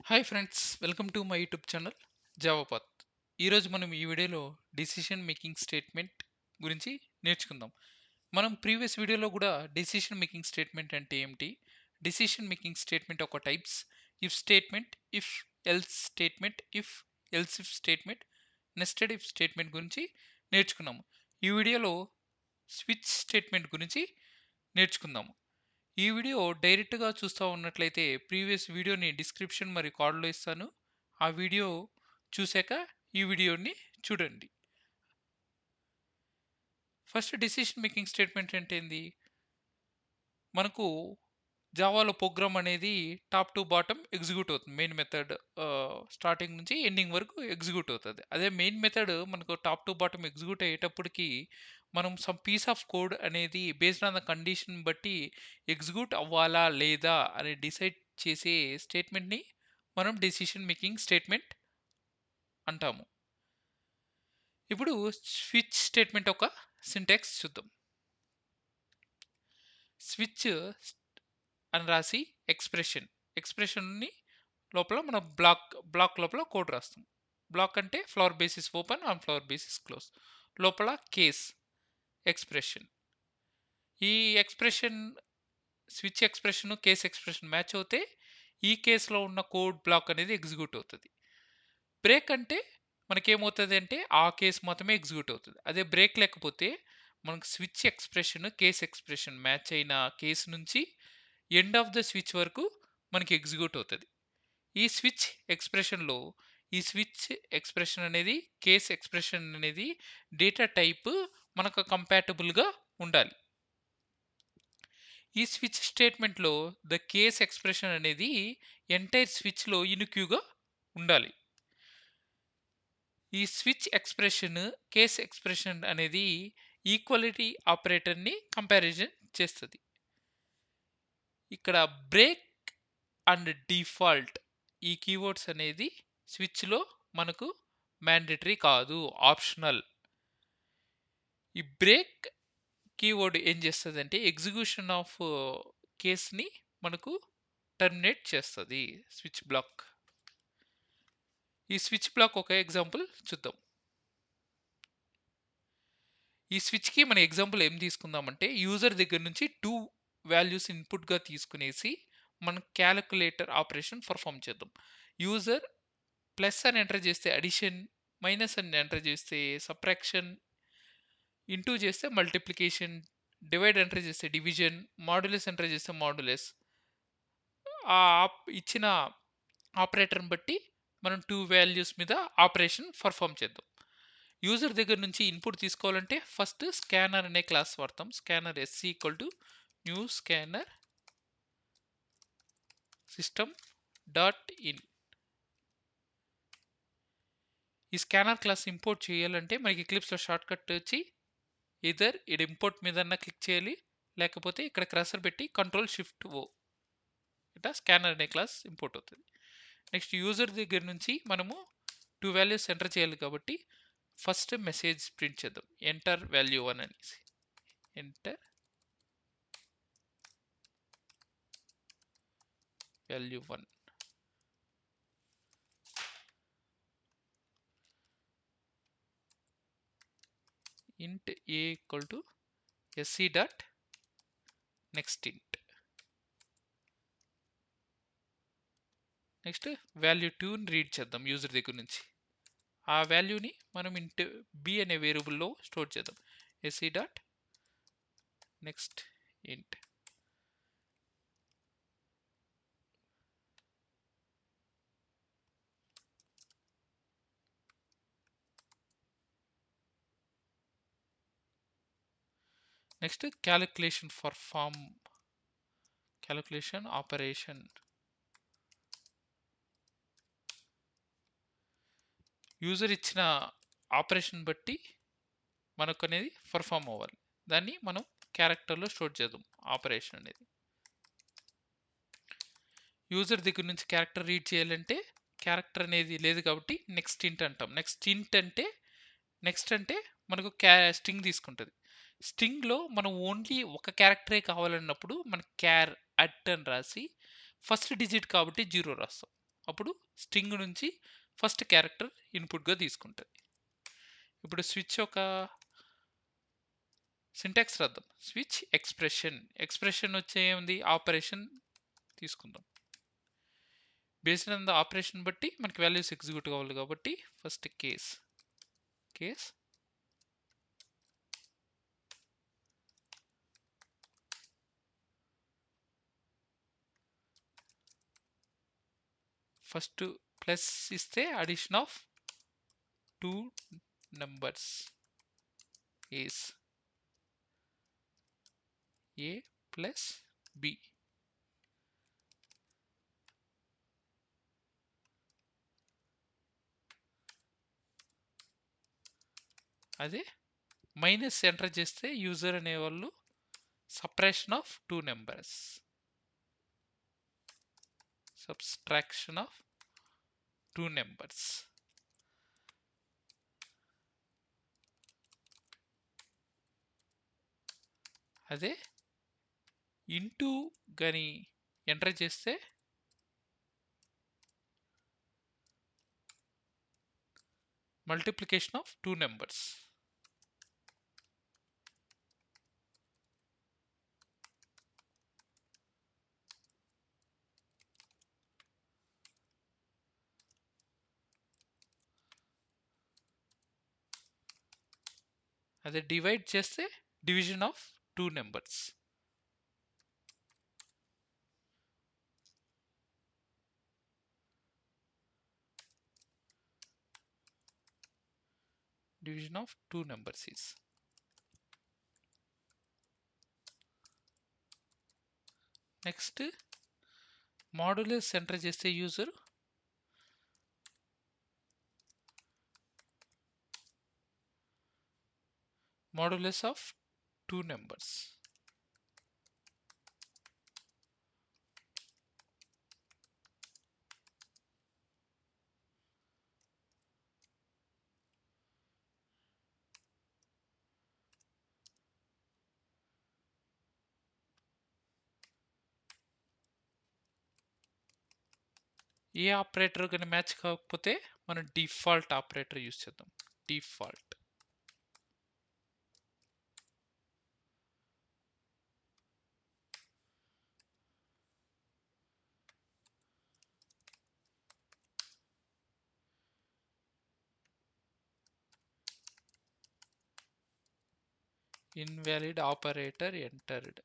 Hi friends, welcome to my YouTube channel Javapath. ఈరోజు మనం ఈ వీడియోలో డిసిషన్ మేకింగ్ స్టేట్మెంట్ గురించి నేర్చుకుందాం. మనం ప్రీవియస్ వీడియోలో కూడా డిసిషన్ మేకింగ్ స్టేట్మెంట్ అంటే ఏమిటి, డిసిషన్ మేకింగ్ స్టేట్మెంట్ ఒక types, if statement, if else statement, if else if statement, nested if statement గురించి నేర్చుకున్నాము. ఈ వీడియోలో స్విచ్ స్టేట్మెంట్ గురించి నేర్చుకుందాము. ఈ వీడియో డైరెక్ట్గా చూస్తూ ఉన్నట్లయితే ప్రీవియస్ వీడియోని డిస్క్రిప్షన్ మరియు కార్డులో ఇస్తాను. ఆ వీడియో చూశాక ఈ వీడియోని చూడండి. ఫస్ట్ డిసిషన్ మేకింగ్ స్టేట్మెంట్ అంటే ఏంది? మనకు జావాలో ప్రోగ్రామ్ అనేది టాప్ టు బాటమ్ ఎగ్జిక్యూట్ అవుతుంది. మెయిన్ మెథడ్ స్టార్టింగ్ నుంచి ఎండింగ్ వరకు ఎగ్జిక్యూట్ అవుతుంది. అదే మెయిన్ మెథడ్ మనకు టాప్ టు బాటమ్ ఎగ్జిక్యూట్ అయ్యేటప్పటికి మనం సమ్ పీస్ ఆఫ్ కోడ్ అనేది బేస్డ్ ఆన్ ద కండిషన్ బట్టి ఎగ్జిక్యూట్ అవ్వాలా లేదా అని డిసైడ్ చేసే స్టేట్మెంట్ని మనం డెసిషన్ మేకింగ్ స్టేట్మెంట్ అంటాము. ఇప్పుడు స్విచ్ స్టేట్మెంట్ ఒక సింటాక్స్ చూద్దాం. స్విచ్ అని రాసి ఎక్స్ప్రెషన్ని లోపల మనం బ్లాక్ లోపల కోడ్ రాస్తాం. బ్లాక్ అంటే flower basis open and flower basis close. లోపల కేస్ ఎక్స్ప్రెషన్. ఈ expression switch expression case expression match అవుతే ఈ కేసులో ఉన్న కోడ్ బ్లాక్ అనేది ఎగ్జిక్యూట్ అవుతుంది. బ్రేక్ అంటే మనకేమవుతుంది అంటే ఆ కేసు మాత్రమే ఎగ్జిక్యూట్ అవుతుంది. అదే బ్రేక్ లేకపోతే మనకు switch expression case expression match అయిన కేసు నుంచి ఎండ్ ఆఫ్ ద స్విచ్ వరకు మనకి ఎగ్జిక్యూట్ అవుతుంది. ఈ స్విచ్ ఎక్స్ప్రెషన్లో ఈ స్విచ్ ఎక్స్ప్రెషన్ అనేది కేస్ ఎక్స్ప్రెషన్ అనేది డేటా టైప్ మనకు కంపాటబుల్గా ఉండాలి. ఈ స్విచ్ స్టేట్మెంట్లో ద కేస్ ఎక్స్ప్రెషన్ అనేది ఎంటైర్ స్విచ్లో ఇన్క్యూగా ఉండాలి. ఈ స్విచ్ ఎక్స్ప్రెషన్ కేస్ ఎక్స్ప్రెషన్ అనేది ఈక్వాలిటీ ఆపరేటర్ని కంపారిజన్ చేస్తుంది. ఇక్కడ బ్రేక్ అండ్ డిఫాల్ట్ ఈ కీవర్డ్స్ అనేది స్విచ్లో మనకు మ్యాండేటరీ కాదు, ఆప్షనల్. ఈ బ్రేక్ కీవర్డ్ ఏం చేస్తుంది అంటే ఎగ్జిక్యూషన్ ఆఫ్ కేస్ని మనకు టర్మినేట్ చేస్తుంది. Switch block. ఈ స్విచ్ బ్లాక్ ఒక ఎగ్జాంపుల్ చూద్దాం. ఈ స్విచ్కి మన ఎగ్జాంపుల్ ఏం తీసుకుందామంటే యూజర్ దగ్గర నుంచి 2 వాల్యూస్ ఇన్పుట్గా తీసుకునేసి మనం క్యాలిక్యులేటర్ ఆపరేషన్ పర్ఫామ్ చేద్దాం. యూజర్ ప్లస్ అని ఎంటర్ చేస్తే అడిషన్, మైనస్ అని ఎంటర్ చేస్తే సబ్ట్రాక్షన్, ఇంటూ చేస్తే మల్టిప్లికేషన్, డివైడ్ ఎంటర్ చేస్తే డివిజన్, మాడ్యులస్ ఎంటర్ చేస్తే మాడ్యులస్. ఇచ్చిన ఆపరేటర్ని బట్టి మనం 2 వాల్యూస్ మీద ఆపరేషన్ పర్ఫామ్ చేద్దాం. యూజర్ దగ్గర నుంచి ఇన్పుట్ తీసుకోవాలంటే ఫస్ట్ స్కానర్ అనే క్లాస్ వాడతాం. Scanner SC equal to new scanner system dot in. ఈ స్కానర్ క్లాస్ ఇంపోర్ట్ చేయాలంటే మనకి ఎక్లిప్స్లో షార్ట్ కట్ వచ్చి ఇదర్ ఇది ఇంపోర్ట్ మీద క్లిక్ చేయాలి, లేకపోతే ఇక్కడ క్రసర్ పెట్టి కంట్రోల్ షిఫ్ట్ ఓ ఇట్లా స్కానర్ అనే క్లాస్ ఇంపోర్ట్ అవుతుంది. నెక్స్ట్ యూజర్ దగ్గర నుంచి మనము 2 వాల్యూస్ ఎంటర్ చేయాలి కాబట్టి ఫస్ట్ మెసేజ్ ప్రింట్ చేద్దాం. ఎంటర్ వాల్యూ 1 అనేసి. Enter value 1. int a equal to sc dot next int. Next value 2ని రీడ్ చేద్దాం యూజర్ దగ్గర నుంచి. ఆ వాల్యూని మనం ఇంట్ b అనే వేరియబుల్లో స్టోర్ చేద్దాం. sc డాట్ నెక్స్ట్ ఇంట్. Next calculation operation. యూజర్ ఇచ్చిన ఆపరేషన్ బట్టి మనకు అనేది పర్ఫామ్ అవ్వాలి. దాన్ని మనం క్యారెక్టర్లో స్టోర్ చేద్దాం ఆపరేషన్ అనేది. యూజర్ దగ్గర నుంచి క్యారెక్టర్ రీడ్ చేయాలంటే క్యారెక్టర్ అనేది లేదు కాబట్టి నెక్స్ట్ ఇంట్ అంటాం. నెక్స్ట్ అంటే మనకు స్ట్రింగ్ తీసుకుంటుంది. స్ట్రింగ్లో మనం ఓన్లీ ఒక క్యారెక్టరే కావాలన్నప్పుడు మన క్యార్ అట్ అని రాసి ఫస్ట్ డిజిట్ కాబట్టి 0 రాస్తాం. అప్పుడు స్ట్రింగ్ నుంచి ఫస్ట్ క్యారెక్టర్ ఇన్పుట్గా తీసుకుంటుంది. ఇప్పుడు స్విచ్ ఒక సింటాక్స్ రాద్దాం. స్విచ్ ఎక్స్ప్రెషన్ వచ్చే ఏముంది, ఆపరేషన్ తీసుకుందాం. బేస్డ్ ఆన్ ద ఆపరేషన్ బట్టి మనకి వాల్యూస్ ఎగ్జిక్యూట్ కావాలి కాబట్టి ఫస్ట్ కేస్ ఫస్ట్ ప్లస్ ఇస్తే addition of 2 numbers is a plus b. అదే మైనస్ ఎంటర్ చేస్తే యూజర్ అనేవాళ్ళు subtraction of 2 numbers, subtraction of 2 numbers. అదే ఇంటూ కానీ ఎంటర్ చేస్తే మల్టిప్లికేషన్ ఆఫ్ 2 numbers. అదే డివైడ్ చేస్తే division of 2 numbers. Division of 2 numbers is. Next modulus enter చేస్తే user modulus of 2 numbers. ఏ ఆపరేటర్ కానీ మ్యాచ్ కాకపోతే మనం డిఫాల్ట్ ఆపరేటర్ యూస్ చేద్దాం. Default invalid operator entered.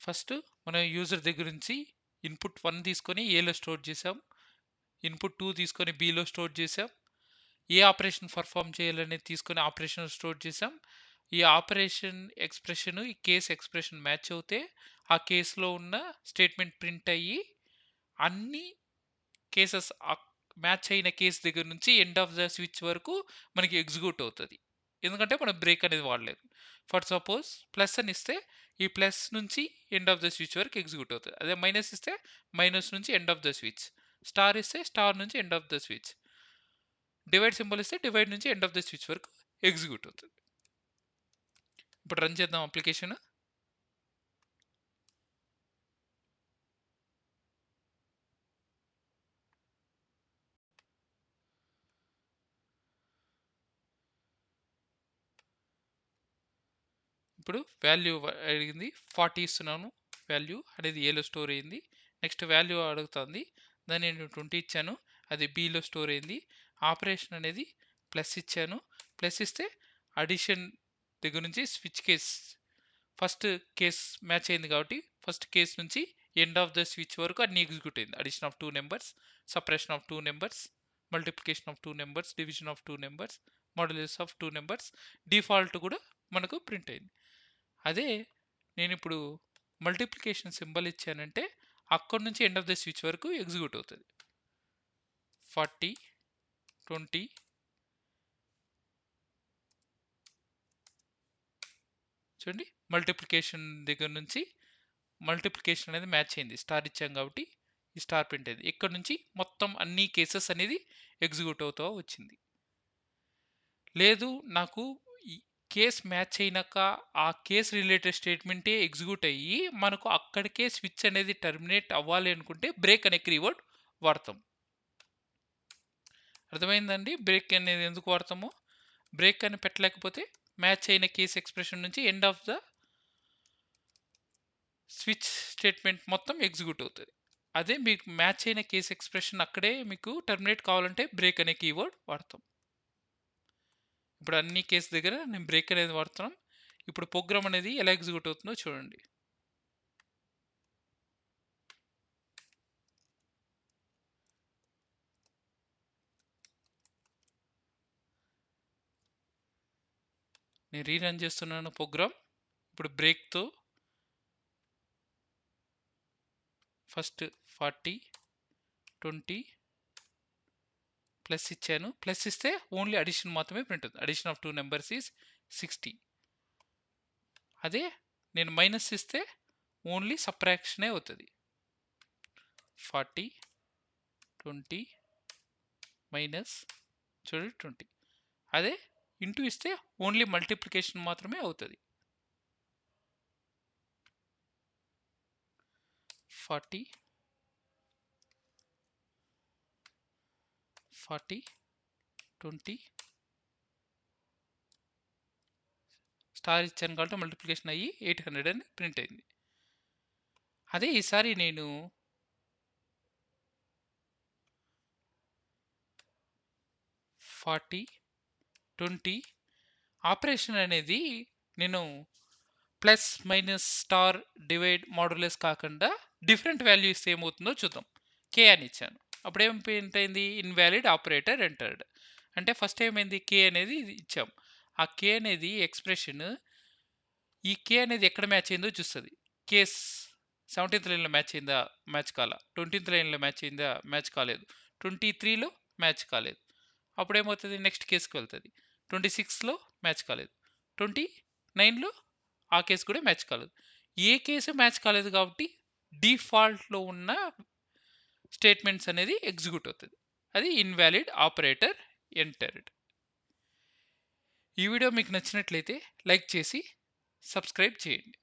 First మనం యూజర్ దగ్గర నుంచి ఇన్పుట్ 1 తీసుకొని ఏలో స్టోర్ చేసాం, ఇన్పుట్ 2 తీసుకొని బిలో స్టోర్ చేసాం, ఏ ఆపరేషన్ పర్ఫామ్ చేయాలనేది తీసుకొని ఆపరేషన్ స్టోర్ చేసాం. ఈ ఆపరేషన్ ఎక్స్ప్రెషన్ ఈ కేస్ ఎక్స్ప్రెషన్ మ్యాచ్ అవుతే ఆ కేసులో ఉన్న స్టేట్మెంట్ ప్రింట్ అయ్యి అన్ని కేసెస్ మ్యాచ్ అయిన కేసు దగ్గర నుంచి ఎండ్ ఆఫ్ ద స్విచ్ వరకు మనకి ఎగ్జిక్యూట్ అవుతుంది. ఎందుకంటే మనం బ్రేక్ అనేది వాడలేదు. ఫర్ సపోజ్ ప్లస్ అని ఇస్తే ఈ ప్లస్ నుంచి ఎండ్ ఆఫ్ ద స్విచ్ వరకు ఎగ్జిక్యూట్ అవుతుంది. అదే మైనస్ ఇస్తే మైనస్ నుంచి end of the switch, star ఇస్తే స్టార్ నుంచి end of the switch, divide symbol ఇస్తే డివైడ్ నుంచి ఎండ్ ఆఫ్ ద స్విచ్ వరకు ఎగ్జిక్యూట్ అవుతుంది. ఇప్పుడు రన్ చేద్దాం అప్లికేషన్. ఇప్పుడు వాల్యూ అడిగింది 40 ఇస్తున్నాను, వాల్యూ అనేది ఏలో స్టోర్ అయింది. నెక్స్ట్ వాల్యూ అడుగుతుంది, దాన్ని నేను 20 ఇచ్చాను, అది బిలో స్టోర్ అయింది. ఆపరేషన్ అనేది ప్లస్ ఇచ్చాను, ప్లస్ ఇస్తే అడిషన్ దగ్గర నుంచి switch case first case match అయింది కాబట్టి ఫస్ట్ కేస్ నుంచి ఎండ్ ఆఫ్ ద స్విచ్ వరకు అన్ని ఎగ్జిక్యూట్ అయింది. Addition of 2 numbers, separation of 2 numbers, multiplication of 2 numbers, division of 2 numbers, modulus of 2 numbers, default కూడా మనకు ప్రింట్ అయింది. అదే నేను ఇప్పుడు మల్టిప్లికేషన్ సింబల్ ఇచ్చానంటే అక్కడ నుంచి ఎండ్ ఆఫ్ ద స్విచ్ వరకు ఎగ్జిక్యూట్ అవుతుంది. 40 20 చూడండి మల్టిప్లికేషన్ దగ్గర నుంచి మల్టిప్లికేషన్ అనేది మ్యాచ్ అయింది. స్టార్ ఇచ్చాం కాబట్టి ఈ స్టార్ ప్రింట్ అయింది. ఇక్కడ నుంచి మొత్తం అన్ని కేసెస్ అనేది ఎగ్జిక్యూట్ అవుతూ వచ్చింది. లేదు నాకు ఈ కేస్ మ్యాచ్ అయినాక ఆ కేస్ రిలేటెడ్ స్టేట్మెంటే ఎగ్జిక్యూట్ అయ్యి మనకు అక్కడికే స్విచ్ అనేది టర్మినేట్ అవ్వాలి అనుకుంటే బ్రేక్ అనే కీవర్డ్ వాడతాం. అర్థమైందండి బ్రేక్ అనేది ఎందుకు వాడతామో? బ్రేక్ అని పెట్టలేకపోతే మ్యాచ్ అయిన కేస్ ఎక్స్ప్రెషన్ నుంచి end of the switch statement మొత్తం ఎగ్జిక్యూట్ అవుతుంది. అదే మీకు మ్యాచ్ అయిన కేస్ ఎక్స్ప్రెషన్ అక్కడే మీకు టర్మినేట్ కావాలంటే బ్రేక్ అనే కీవర్డ్ వాడతాం. ఇప్పుడు అన్ని కేసు దగ్గర నేను బ్రేక్ అనేది వాడుతున్నాం. ఇప్పుడు ప్రోగ్రామ్ అనేది ఎలా ఎగ్జిక్యూట్ అవుతుందో చూడండి. నేను రీరన్ చేస్తున్నాను ప్రోగ్రామ్. ఇప్పుడు బ్రేక్తో ఫస్ట్ 40 20 ప్లస్ ఇచ్చాను. ప్లస్ ఇస్తే ఓన్లీ అడిషన్ మాత్రమే ప్రింట్ అవుతుంది. Addition of 2 numbers is 60. అదే నేను మైనస్ ఇస్తే ఓన్లీ సబ్ట్రాక్షనే అవుతుంది. 40 20 మైనస్ చూడండి 20. అదే ఇంటూ ఇస్తే ఓన్లీ మల్టిప్లికేషన్ మాత్రమే అవుతుంది. 40 20 స్టార్ ఇచ్చాను కాబట్టి మల్టిప్లికేషన్ అయ్యి 800 అని ప్రింట్ అయింది. అదే ఈసారి నేను 40 20 ఆపరేషన్ అనేది నేను plus minus star divide modulus కాకుండా డిఫరెంట్ వాల్యూ ఇస్తే ఏమవుతుందో చూద్దాం. కే అని ఇచ్చాను. అప్పుడు ఏం ప్రింట్ అయింది? Invalid operator entered. అంటే ఫస్ట్ ఏమైంది? కే అనేది ఇచ్చాం. ఆ కే అనేది ఎక్స్ప్రెషన్ ఈ కే అనేది ఎక్కడ మ్యాచ్ అయిందో చూస్తుంది. కేస్ 17th లైన్లో మ్యాచ్ అయిందా? మ్యాచ్ కాల. 20th లైన్లో మ్యాచ్ అయిందా? మ్యాచ్ కాలేదు. 23లో మ్యాచ్ కాలేదు. అప్పుడు ఏమవుతుంది? నెక్స్ట్ కేసుకి వెళ్తుంది. 26లో మ్యాచ్ కాలేదు. 29లో ఆ కేసు కూడా మ్యాచ్ కాలేదు. ఏ కేసు మ్యాచ్ కాలేదు కాబట్టి డిఫాల్ట్లో ఉన్న స్టేట్మెంట్స్ అనేది ఎగ్జిక్యూట్ అవుతుంది. అది ఇన్వాలిడ్ ఆపరేటర్ ఎంటర్డ్. ఈ వీడియో మీకు నచ్చినట్లయితే లైక్ చేసి సబ్స్క్రైబ్ చేయండి.